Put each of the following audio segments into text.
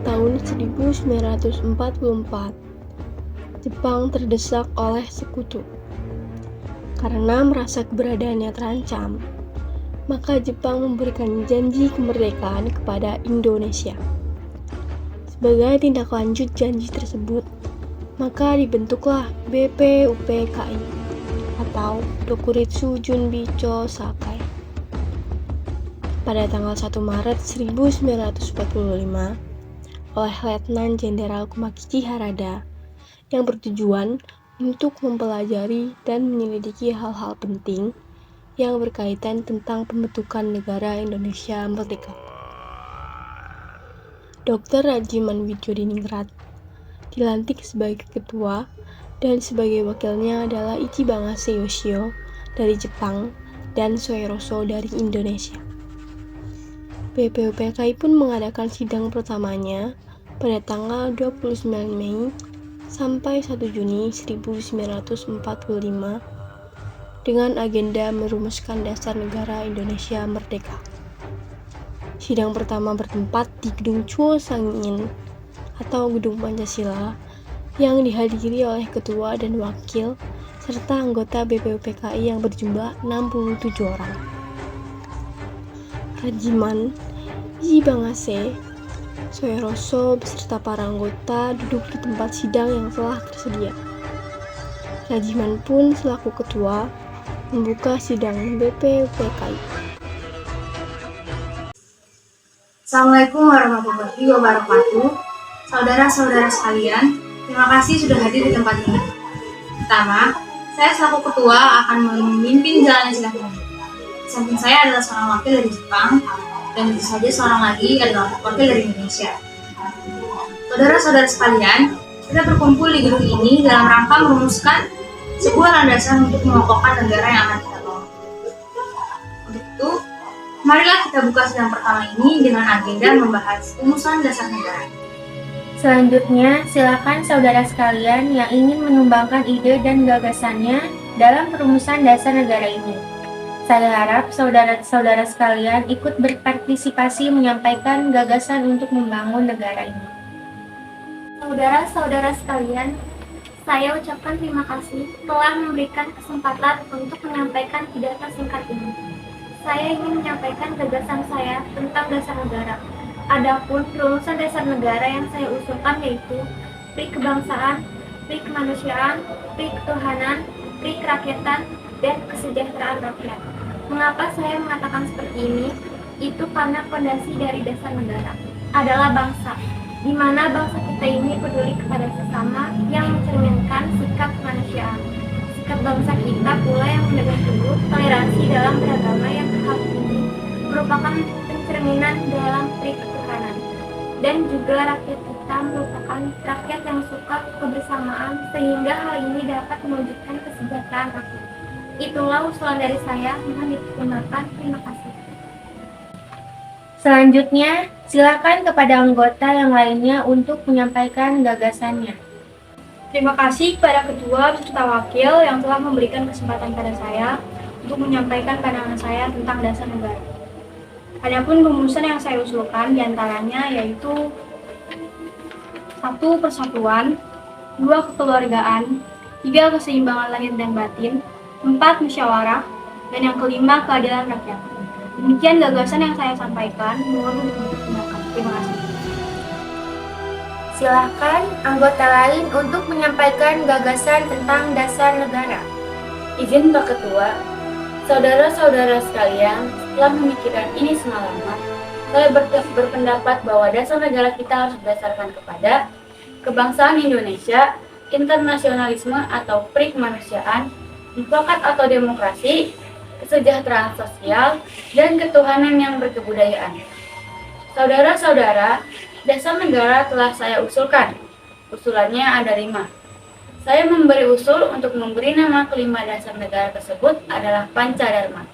tahun 1944, Jepang terdesak oleh sekutu. Karena merasa keberadaannya terancam, maka Jepang memberikan janji kemerdekaan kepada Indonesia. Sebagai tindak lanjut janji tersebut, maka dibentuklah BPUPKI atau Dokuritsu Junbicho Sakai. Pada tanggal 1 Maret 1945, oleh Letnan Jenderal Kumakichi Harada yang bertujuan untuk mempelajari dan menyelidiki hal-hal penting yang berkaitan tentang pembentukan negara Indonesia Merdeka. Dr. Rajiman Widyodiningrat dilantik sebagai ketua dan sebagai wakilnya adalah Ichibangase Yoshio dari Jepang dan Soeroso dari Indonesia. BPUPKI pun mengadakan sidang pertamanya pada tanggal 29 Mei sampai 1 Juni 1945 dengan agenda merumuskan dasar negara Indonesia Merdeka. Sidang pertama bertempat di Gedung Chuo Sangin atau Gedung Pancasila yang dihadiri oleh ketua dan wakil serta anggota BPUPKI yang berjumlah 67 orang. Rajiman, Ichibangase, Soeroso beserta para anggota duduk di tempat sidang yang telah tersedia. Rajiman pun selaku ketua membuka sidang BPUPKI. Assalamualaikum warahmatullahi wabarakatuh. Saudara-saudara sekalian, terima kasih sudah hadir di tempat ini. Pertama, saya selaku ketua akan memimpin jalannya sidang ini. Samping saya adalah seorang wakil dari Jepang, dan tentu saja seorang lagi adalah wakil dari Indonesia. Saudara-saudara sekalian, kita berkumpul di gedung ini dalam rangka merumuskan sebuah landasan untuk mengokohkan negara yang akan kita bangun. Untuk itu, marilah kita buka sidang pertama ini dengan agenda membahas rumusan dasar negara. Selanjutnya, silakan saudara sekalian yang ingin menyumbangkan ide dan gagasannya dalam perumusan dasar negara ini. Saya harap saudara-saudara sekalian ikut berpartisipasi menyampaikan gagasan untuk membangun negara ini. Saudara-saudara sekalian, saya ucapkan terima kasih telah memberikan kesempatan untuk menyampaikan pidato singkat ini. Saya ingin menyampaikan gagasan saya tentang dasar negara. Adapun perumusan dasar negara yang saya usulkan yaitu pri kebangsaan, pri kemanusiaan, pri ketuhanan, pri kerakyatan, dan kesejahteraan rakyat. Mengapa saya mengatakan seperti ini? Itu karena fondasi dari dasar negara adalah bangsa, di mana bangsa kita ini peduli kepada sesama yang mencerminkan sikap kemanusiaan. Sikap bangsa kita pula yang menjaga teguh toleransi dalam beragama yang hal ini merupakan pencerminan dalam pri ketuhanan. Dan juga rakyat kita merupakan rakyat yang suka kebersamaan sehingga hal ini dapat mewujudkan kesejahteraan rakyat. Itulah usulan dari saya, mohon dipertimbangkan. Terima kasih. Selanjutnya, silakan kepada anggota yang lainnya untuk menyampaikan gagasannya. Terima kasih kepada ketua beserta wakil yang telah memberikan kesempatan pada saya untuk menyampaikan pandangan saya tentang dasar negara. Adapun rumusan yang saya usulkan diantaranya yaitu 1. Persatuan, 2. Kekeluargaan, 3. Keseimbangan lahir dan batin, 4. Musyawarah, dan yang kelima keadilan rakyat. Demikian gagasan yang saya sampaikan, mohon dipertimbangkan. Terima kasih. Silakan anggota lain untuk menyampaikan gagasan tentang dasar negara. Izin Pak Ketua, saudara-saudara sekalian, setelah memikirkan ini semalaman, saya berpendapat bahwa dasar negara kita harus berdasarkan kepada kebangsaan Indonesia, internasionalisme atau pri kemanusiaan, mufakat atau demokrasi, kesejahteraan sosial, dan ketuhanan yang berkebudayaan. Saudara-saudara, dasar negara telah saya usulkan. Usulannya ada 5. Saya memberi usul untuk memberi nama kelima dasar negara tersebut adalah Pancadharma.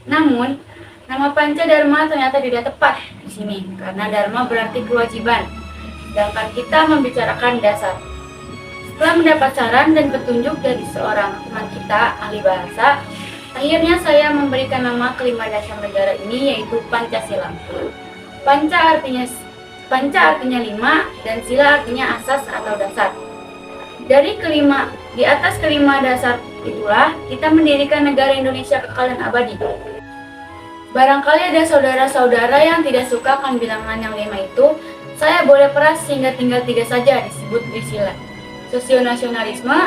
Namun, nama Pancadharma ternyata tidak tepat di sini karena dharma berarti kewajiban, sedangkan kita membicarakan dasar. Setelah mendapat saran dan petunjuk dari seorang teman kita, ahli bahasa, akhirnya saya memberikan nama kelima dasar negara ini yaitu Pancasila. Panca artinya Panca artinya 5 dan sila artinya asas atau dasar. Di atas kelima dasar itulah kita mendirikan negara Indonesia kekal dan abadi. Barangkali ada saudara-saudara yang tidak suka akan bilangan yang 5 itu, saya boleh peras sehingga tinggal 3 saja disebut Trisila. Sosionasionalisme,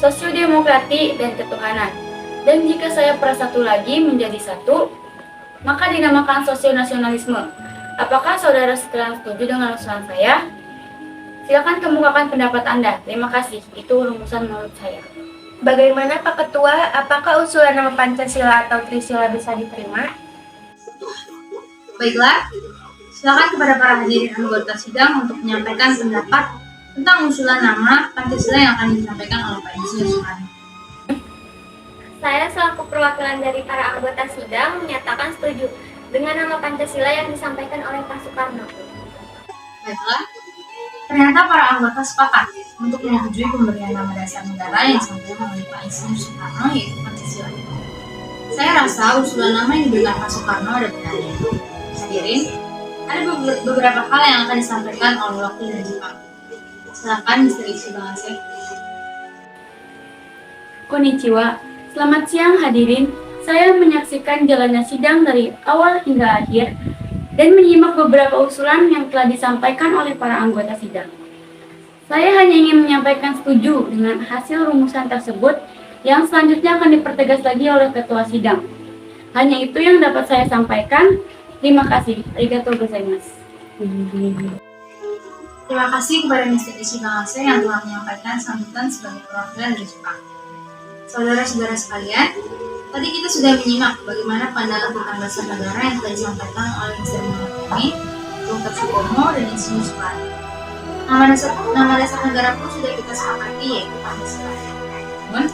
sosiodemokrati, dan ketuhanan. Dan jika saya peras satu lagi menjadi 1, maka dinamakan sosionasionalisme. Apakah saudara sekalian setuju dengan usulan saya? Silakan kemukakan pendapat Anda. Terima kasih. Itu rumusan menurut saya. Bagaimana Pak Ketua, apakah usulan nama Pancasila atau Trisila bisa diterima? Baiklah, silakan kepada para hadirin anggota sidang untuk menyampaikan pendapat tentang usulan nama Pancasila yang akan disampaikan oleh Pak Insinyur Soekarno. Saya selaku perwakilan dari para anggota sidang menyatakan setuju dengan nama Pancasila yang disampaikan oleh Pak Soekarno. Baiklah, ternyata para anggota sepakat untuk menyetujui pemberian nama dasar negara yang disampaikan oleh Pak Insinyur Soekarno, yaitu Pancasila. Saya rasa usulan nama yang diberikan Pak Soekarno ada benarnya. Hadirin, ada beberapa hal yang akan disampaikan oleh wakil dari Jepang. Silakan Mr. Ishigase. Konnichiwa, selamat siang hadirin. Saya menyaksikan jalannya sidang dari awal hingga akhir dan menyimak beberapa usulan yang telah disampaikan oleh para anggota sidang. Saya hanya ingin menyampaikan setuju dengan hasil rumusan tersebut yang selanjutnya akan dipertegas lagi oleh ketua sidang. Hanya itu yang dapat saya sampaikan. Terima kasih. Arigatou gozaimasu. Terima kasih kepada Mr. Ishigase yang telah menyampaikan sambutan sebagai perwakilan dari Jepang. Saudara-saudara sekalian, tadi kita sudah menyimak bagaimana pandangan tentang dasar negara yang telah disampaikan oleh Mr. Murakami, Dr. Supomo, dan Insinyur Soekarno. Nama dasar negara pun sudah kita sepakati, yaitu Pancasila. Namun,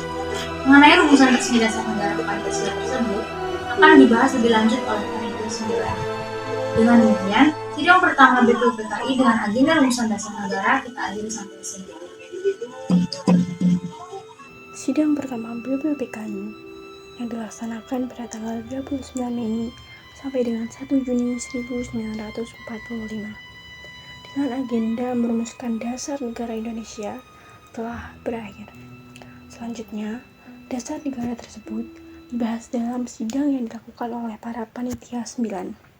mengenai rumusan resmi dasar negara Pancasila tersebut akan dibahas lebih lanjut oleh Panitia 9. Dengan demikian, sidang pertama BPUPKI dengan agenda rumusan dasar negara kita akhiri sampai di sini. Sidang pertama BPUPKI yang dilaksanakan pada tanggal 29 Mei sampai dengan 1 Juni 1945 dengan agenda merumuskan dasar negara Indonesia telah berakhir. Selanjutnya, dasar negara tersebut dibahas dalam sidang yang dilakukan oleh para panitia 9.